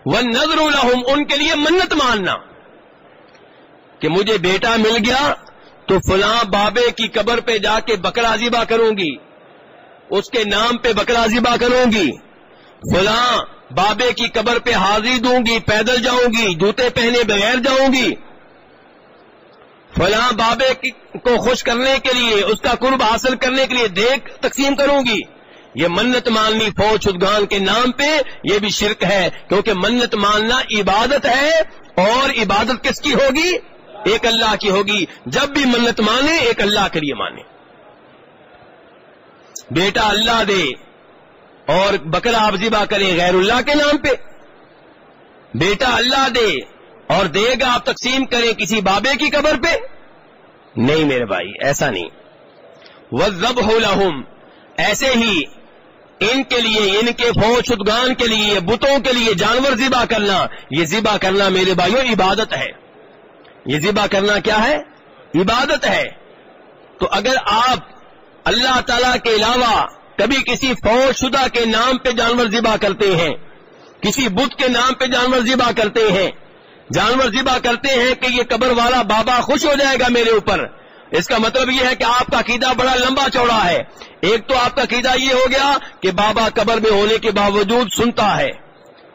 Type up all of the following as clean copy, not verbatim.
والنذر لہم، ان کے لیے منت ماننا کہ مجھے بیٹا مل گیا تو فلاں بابے کی قبر پہ جا کے بکرا ذبح کروں گی، اس کے نام پہ بکرا ذبح کروں گی، فلاں بابے کی قبر پہ حاضری دوں گی، پیدل جاؤں گی، جوتے پہنے بغیر جاؤں گی، فلاں بابے کو خوش کرنے کے لیے، اس کا قرب حاصل کرنے کے لیے دیگ تقسیم کروں گی۔ یہ منت ماننی فوج شدگان کے نام پہ یہ بھی شرک ہے، کیونکہ منت ماننا عبادت ہے، اور عبادت کس کی ہوگی؟ ایک اللہ کی ہوگی۔ جب بھی منت مانے ایک اللہ کے لیے مانے۔ بیٹا اللہ دے اور بکرا آپ ذبح کریں غیر اللہ کے نام پہ، بیٹا اللہ دے اور دیگ آپ تقسیم کریں کسی بابے کی قبر پہ، نہیں میرے بھائی ایسا نہیں۔ وَالذَّبْحُ لَهُمْ، ایسے ہی ان کے لیے، ان کے فوج شدگان کے لیے، بتوں کے لیے جانور ذبح کرنا، یہ ذبح کرنا میرے بھائیوں عبادت ہے۔ یہ ذبح کرنا کیا ہے؟ عبادت ہے۔ تو اگر آپ اللہ تعالی کے علاوہ کبھی کسی فوج شدہ کے نام پہ جانور ذبح کرتے ہیں، کسی بت کے نام پہ جانور ذبح کرتے ہیں، جانور ذبح کرتے ہیں کہ یہ قبر والا بابا خوش ہو جائے گا میرے اوپر، اس کا مطلب یہ ہے کہ آپ کا عقیدہ بڑا لمبا چوڑا ہے۔ ایک تو آپ کا عقیدہ یہ ہو گیا کہ بابا قبر میں ہونے کے باوجود سنتا ہے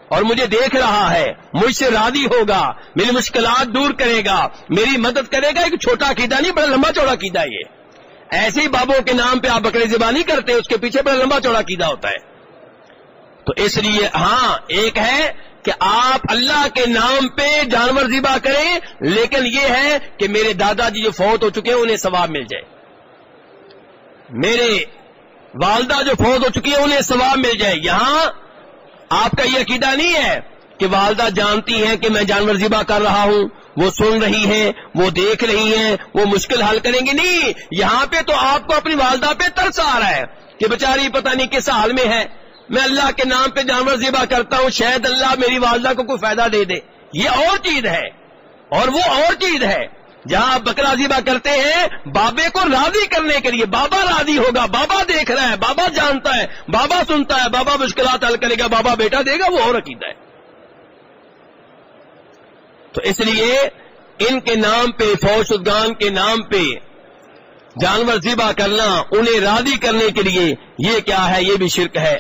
اور مجھے دیکھ رہا ہے، مجھ سے راضی ہوگا، میری مشکلات دور کرے گا، میری مدد کرے گا۔ ایک چھوٹا عقیدہ نہیں، بڑا لمبا چوڑا عقیدہ ہے یہ۔ ایسے ہی بابوں کے نام پہ آپ بکرے ذبح نہیں کرتے، اس کے پیچھے بڑا لمبا چوڑا عقیدہ ہوتا ہے۔ تو اس لیے ہاں ایک ہے کہ آپ اللہ کے نام پہ جانور ذبح کریں، لیکن یہ ہے کہ میرے دادا جی جو فوت ہو چکے ہیں انہیں ثواب مل جائے، میرے والدہ جو فوت ہو چکی ہے انہیں ثواب مل جائے۔ یہاں آپ کا یہ عقیدہ نہیں ہے کہ والدہ جانتی ہیں کہ میں جانور ذبح کر رہا ہوں، وہ سن رہی ہیں، وہ دیکھ رہی ہیں، وہ مشکل حل کریں گی، نہیں۔ یہاں پہ تو آپ کو اپنی والدہ پہ ترس آ رہا ہے کہ بیچاری پتہ نہیں کس حال میں ہے، میں اللہ کے نام پہ جانور ذبح کرتا ہوں، شاید اللہ میری والدہ کو کوئی فائدہ دے دے۔ یہ اور چیز ہے، اور وہ اور چیز ہے۔ جہاں آپ بکرا ذبح کرتے ہیں بابے کو راضی کرنے کے لیے، بابا راضی ہوگا، بابا دیکھ رہا ہے، بابا جانتا ہے، بابا سنتا ہے، بابا مشکلات حل کرے گا، بابا بیٹا دے گا، وہ اور عقیدہ ہے۔ تو اس لیے ان کے نام پہ، فوج شدگان کے نام پہ جانور ذبح کرنا، انہیں راضی کرنے کے لیے، یہ کیا ہے؟ یہ بھی شرک ہے۔